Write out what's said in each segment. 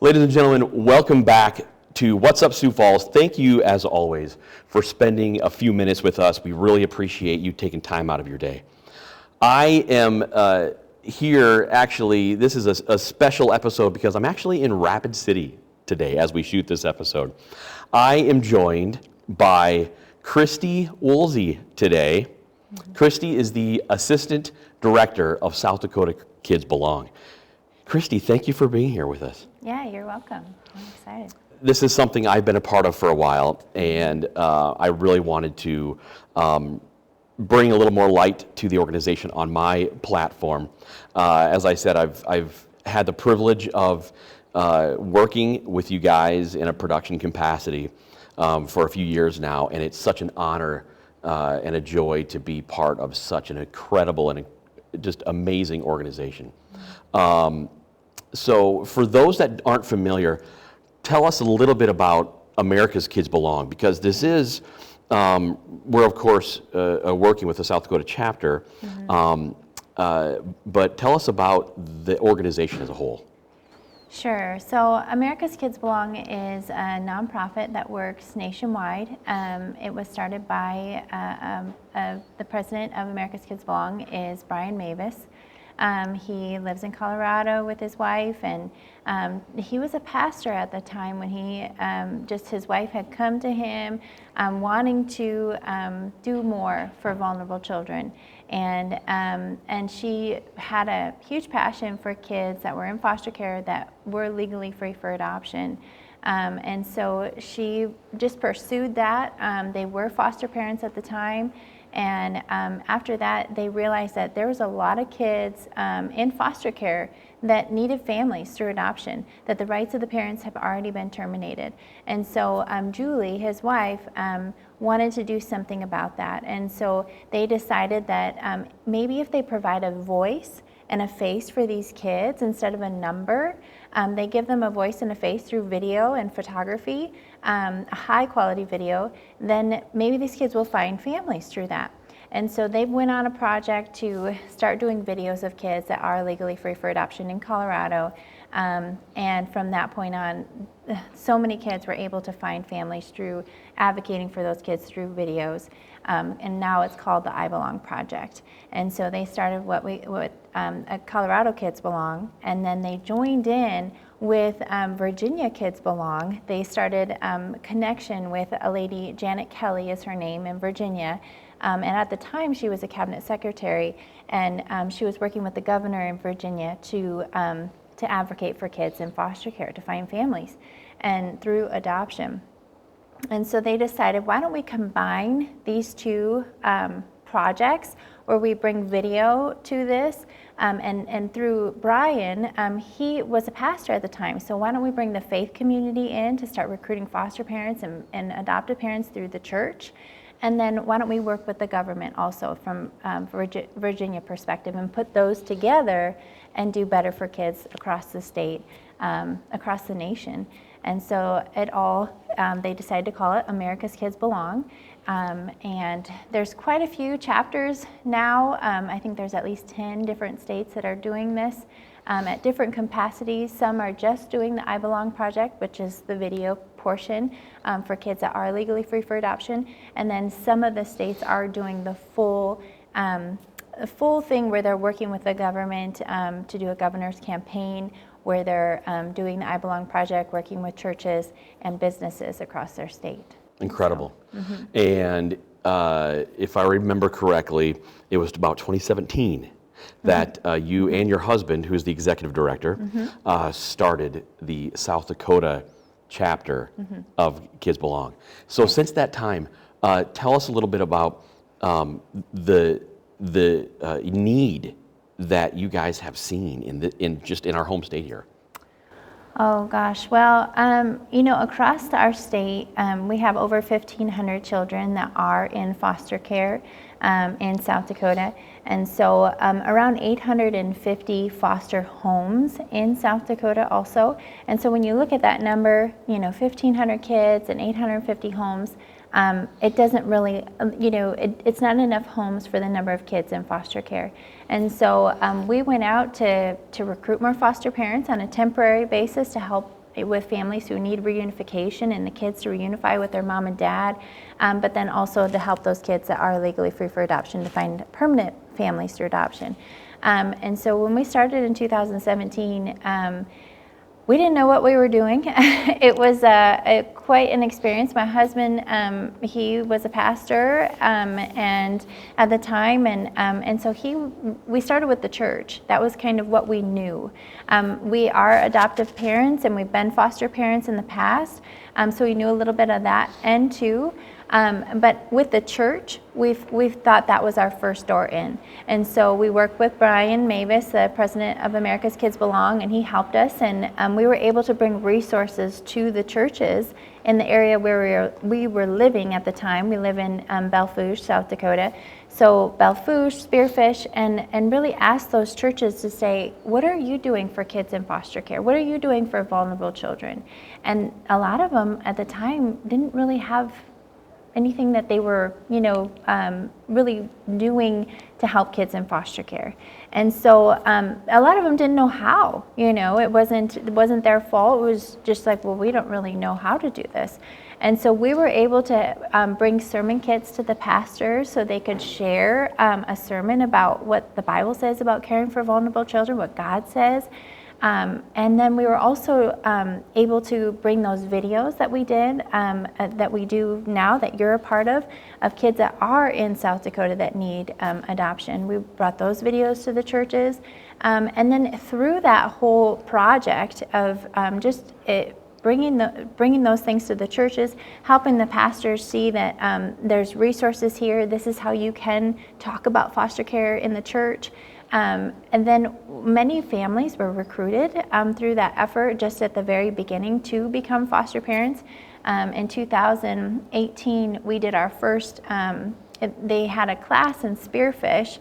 Ladies and gentlemen, welcome back to What's Up Sioux Falls. Thank you, as always, for spending a few minutes with us. We really appreciate you taking time out of your day. I am here, actually, this is a special episode because I'm actually in Rapid City today as we shoot this episode. I am joined by Kristi Woolsey today. Kristi is the Assistant Director of South Dakota Kids Belong. Kristi, thank you for being here with us. Yeah, you're welcome. I'm excited. This is something I've been a part of for a while, and I really wanted to bring a little more light to the organization on my platform. As I said, I've had the privilege of working with you guys in a production capacity for a few years now, and it's such an honor and a joy to be part of such an incredible and just amazing organization. So for those that aren't familiar, tell us a little bit about America's Kids Belong, because this is, we're of course working with the South Dakota chapter, but tell us about the organization as a whole. Sure. So America's Kids Belong is a nonprofit that works nationwide. It was started by the president of America's Kids Belong is Brian Mavis. He lives in Colorado with his wife, and he was a pastor at the time when his wife had come to him wanting to do more for vulnerable children. And she had a huge passion for kids that were in foster care that were legally free for adoption. And so she just pursued that. They were foster parents at the time. And after that, they realized that there was a lot of kids in foster care that needed families through adoption, that the rights of the parents have already been terminated. And so Julie, his wife, wanted to do something about that. And so they decided that maybe if they provide a voice and a face for these kids instead of a number, they give them a voice and a face through video and photography, a high quality video, then maybe these kids will find families through that. And so they went on a project to start doing videos of kids that are legally free for adoption in Colorado. And from that point on, so many kids were able to find families through advocating for those kids through videos. And now it's called the I Belong Project. And so they started what Colorado Kids Belong, and then they joined in with Virginia Kids Belong. They started connection with a lady, Janet Kelly is her name, in Virginia. And at the time, she was a cabinet secretary, and she was working with the governor in Virginia to advocate for kids in foster care, to find families, and through adoption. And so they decided, why don't we combine these two projects where we bring video to this, and through Brian, he was a pastor at the time, so why don't we bring the faith community in to start recruiting foster parents and adoptive parents through the church, and then why don't we work with the government also from Virginia perspective and put those together and do better for kids across the state, across the nation. And so they decided to call it America's Kids Belong. And there's quite a few chapters now. I think there's at least 10 different states that are doing this at different capacities. Some are just doing the I Belong project, which is the video portion for kids that are legally free for adoption. And then some of the states are doing the full thing where they're working with the government to do a governor's campaign, where they're doing the I Belong project, working with churches and businesses across their state. Incredible. And if I remember correctly, it was about 2017 that you and your husband, who's the executive director, started the South Dakota chapter of Kids Belong. So since that time, tell us a little bit about the need that you guys have seen in our home state here. Oh gosh, well, across our state, we have over 1,500 children that are in foster care in South Dakota, and so around 850 foster homes in South Dakota also. And so when you look at that number, 1,500 kids and 850 homes, it doesn't really, it's not enough homes for the number of kids in foster care. And so we went out to recruit more foster parents on a temporary basis to help with families who need reunification and the kids to reunify with their mom and dad, but then also to help those kids that are legally free for adoption to find permanent families through adoption. And so when we started in 2017, we didn't know what we were doing. It was quite an experience. My husband, he was a pastor, and at the time, and so we started with the church. That was kind of what we knew. We are adoptive parents, and we've been foster parents in the past, so we knew a little bit of that end too. But with the church, we've thought that was our first door in. And so we worked with Brian Mavis, the president of America's Kids Belong, and he helped us. And we were able to bring resources to the churches in the area where we were living at the time. We live in Up Sioux, South Dakota. So Up Sioux, Spearfish, and really ask those churches to say, what are you doing for kids in foster care? What are you doing for vulnerable children? And a lot of them at the time didn't really have anything that they were, really doing to help kids in foster care. And so a lot of them didn't know how, it wasn't their fault. It was just like, well, we don't really know how to do this. And so we were able to bring sermon kits to the pastors so they could share a sermon about what the Bible says about caring for vulnerable children, what God says. And then we were also able to bring those videos that we did, that we do now, that you're a part of kids that are in South Dakota that need adoption. We brought those videos to the churches. And then through that whole project of bringing those things to the churches, helping the pastors see that there's resources here. This is how you can talk about foster care in the church. And then many families were recruited through that effort just at the very beginning to become foster parents. In 2018, we did our first, they had a class in Spearfish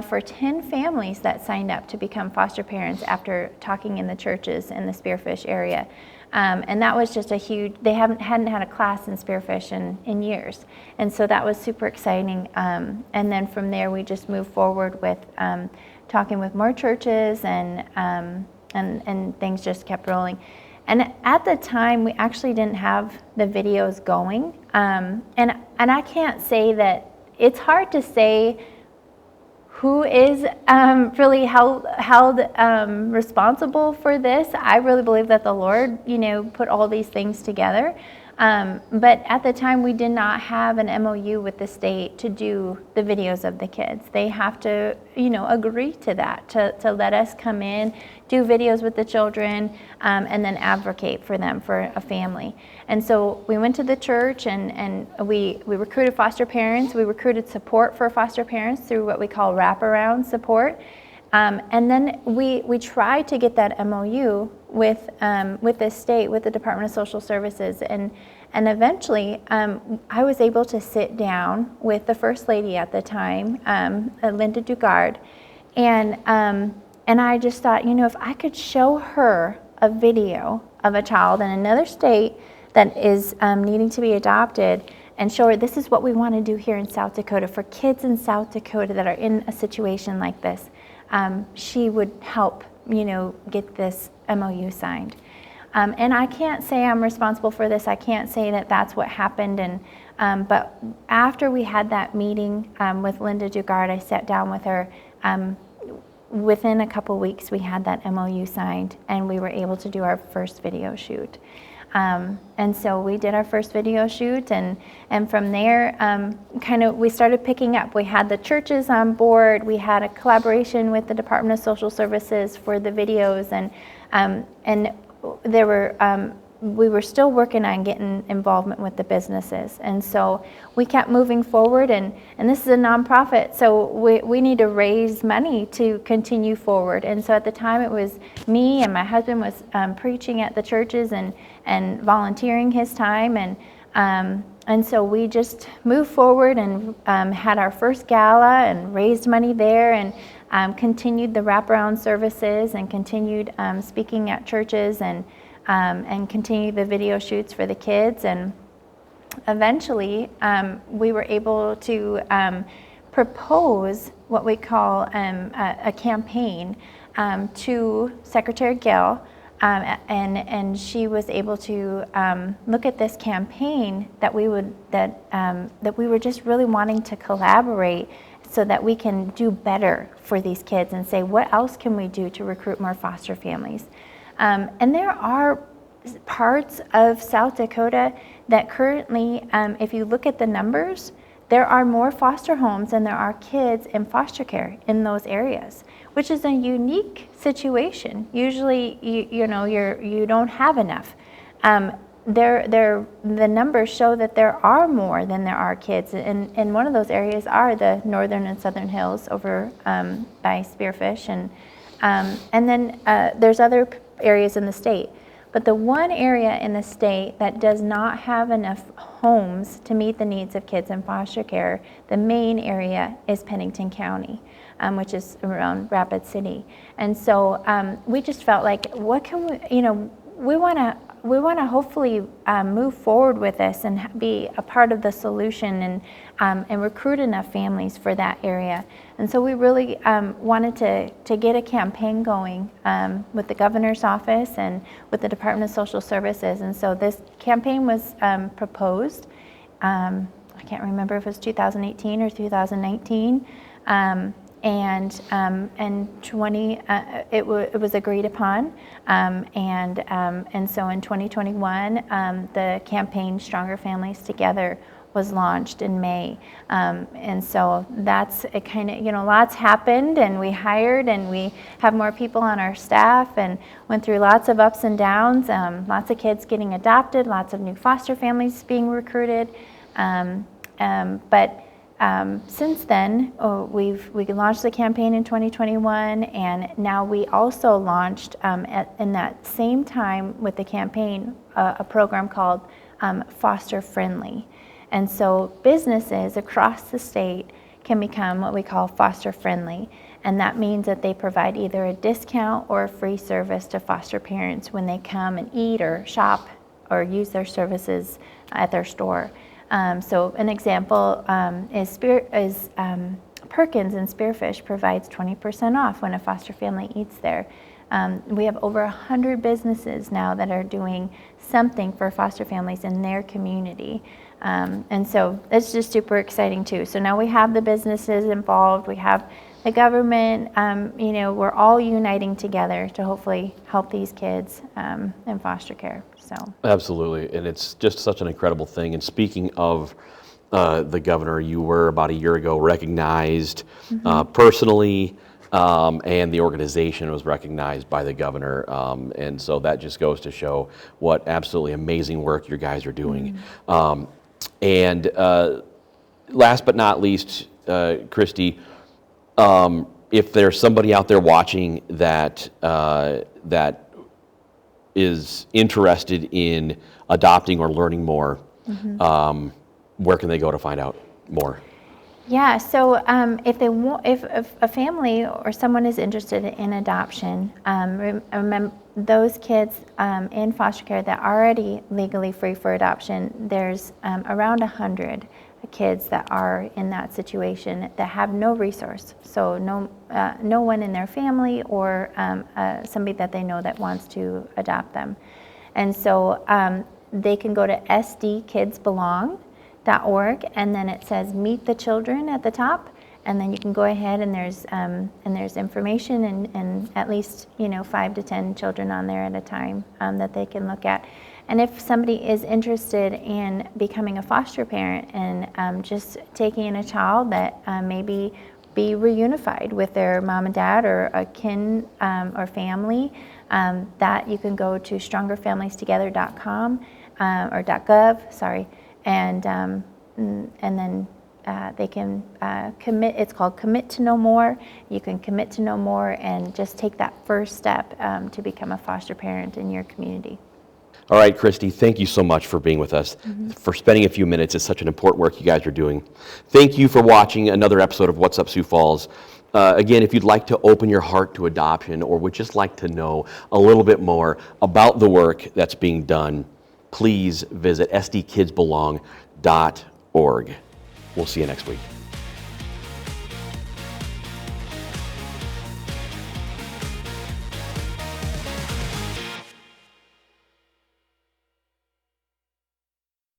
for 10 families that signed up to become foster parents after talking in the churches in the Spearfish area. And that was just a huge, they hadn't had a class in Spearfish in years. And so that was super exciting. And then from there, we just moved forward with talking with more churches, and things just kept rolling. And at the time, we actually didn't have the videos going. And I can't say that, it's hard to say who is really held responsible for this. I really believe that the Lord, put all these things together. But at the time, we did not have an MOU with the state to do the videos of the kids. They have to, agree to that, to let us come in, do videos with the children, and then advocate for them, for a family. And so we went to the church, and we recruited foster parents. We recruited support for foster parents through what we call wraparound support. And then we tried to get that MOU with the state, with the Department of Social Services, and eventually I was able to sit down with the First Lady at the time, Linda Dugard, and I just thought, if I could show her a video of a child in another state that is needing to be adopted, and show her this is what we want to do here in South Dakota for kids in South Dakota that are in a situation like this, she would help, get this MOU signed. And I can't say I'm responsible for this. I can't say that that's what happened. But after we had that meeting with Linda Dugard, I sat down with her. Within a couple weeks, we had that MOU signed, and we were able to do our first video shoot. And so we did our first video shoot, and from there, we started picking up. We had the churches on board. We had a collaboration with the Department of Social Services for the videos, and there were we were still working on getting involvement with the businesses. And so we kept moving forward, and this is a nonprofit, so we need to raise money to continue forward. And so at the time, it was me, and my husband was preaching at the churches and volunteering his time, and so we just moved forward and had our first gala and raised money there, and continued the wraparound services, and continued speaking at churches, and continued the video shoots for the kids. And eventually we were able to propose what we call a campaign to Secretary Gill and she was able to look at this campaign that we were just really wanting to collaborate so that we can do better for these kids and say, what else can we do to recruit more foster families? And there are parts of South Dakota that currently, if you look at the numbers, there are more foster homes than there are kids in foster care in those areas, which is a unique situation. Usually, you don't have enough. The numbers show that there are more than there are kids, and one of those areas are the northern and southern hills over by Spearfish, and then there's other areas in the state. But the one area in the state that does not have enough homes to meet the needs of kids in foster care, the main area is Pennington County, which is around Rapid City. And so we just felt like, what can we want to hopefully move forward with this and be a part of the solution and recruit enough families for that area. And so we really wanted to get a campaign going with the governor's office and with the Department of Social Services. And so this campaign was proposed, I can't remember if it was 2018 or 2019, and 20 it was agreed upon, and so in 2021 the campaign Stronger Families Together was launched in May, and so that's it. Kind of, lots happened, and we hired, and we have more people on our staff, and went through lots of ups and downs, lots of kids getting adopted, lots of new foster families being recruited, but since then, we launched the campaign in 2021, and now we also launched in that same time with the campaign a program called Foster Friendly. And so businesses across the state can become what we call foster friendly, and that means that they provide either a discount or a free service to foster parents when they come and eat or shop or use their services at their store. So an example is Perkins and Spearfish provides 20% off when a foster family eats there. We have over 100 businesses now that are doing something for foster families in their community. And so it's just super exciting too. So now we have the businesses involved, we have the government, we're all uniting together to hopefully help these kids in foster care. So Absolutely, and it's just such an incredible thing. And speaking of the governor, you were about a year ago recognized personally, and the organization was recognized by the governor, and so that just goes to show what absolutely amazing work your guys are doing. And last but not least, Kristi, if there's somebody out there watching that is interested in adopting or learning more, where can they go to find out more? Yeah, so if a family or someone is interested in adoption, remember those kids in foster care that are already legally free for adoption, there's around 100 kids that are in that situation that have no resource, so no one in their family or somebody that they know that wants to adopt them. And so they can go to sdkidsbelong.org, and then it says Meet the Children at the top, and then you can go ahead and there's information and at least 5 to 10 children on there at a time that they can look at. And if somebody is interested in becoming a foster parent and just taking in a child that maybe be reunified with their mom and dad or a kin or family, that you can go to strongerfamiliestogether.com or .gov, sorry, and then they can commit. It's called Commit to Know More. You can commit to know more and just take that first step to become a foster parent in your community. All right, Kristi, thank you so much for being with us, for spending a few minutes. It's such an important work you guys are doing. Thank you for watching another episode of What's Up Sioux Falls. Again, if you'd like to open your heart to adoption or would just like to know a little bit more about the work that's being done, please visit sdkidsbelong.org. We'll see you next week.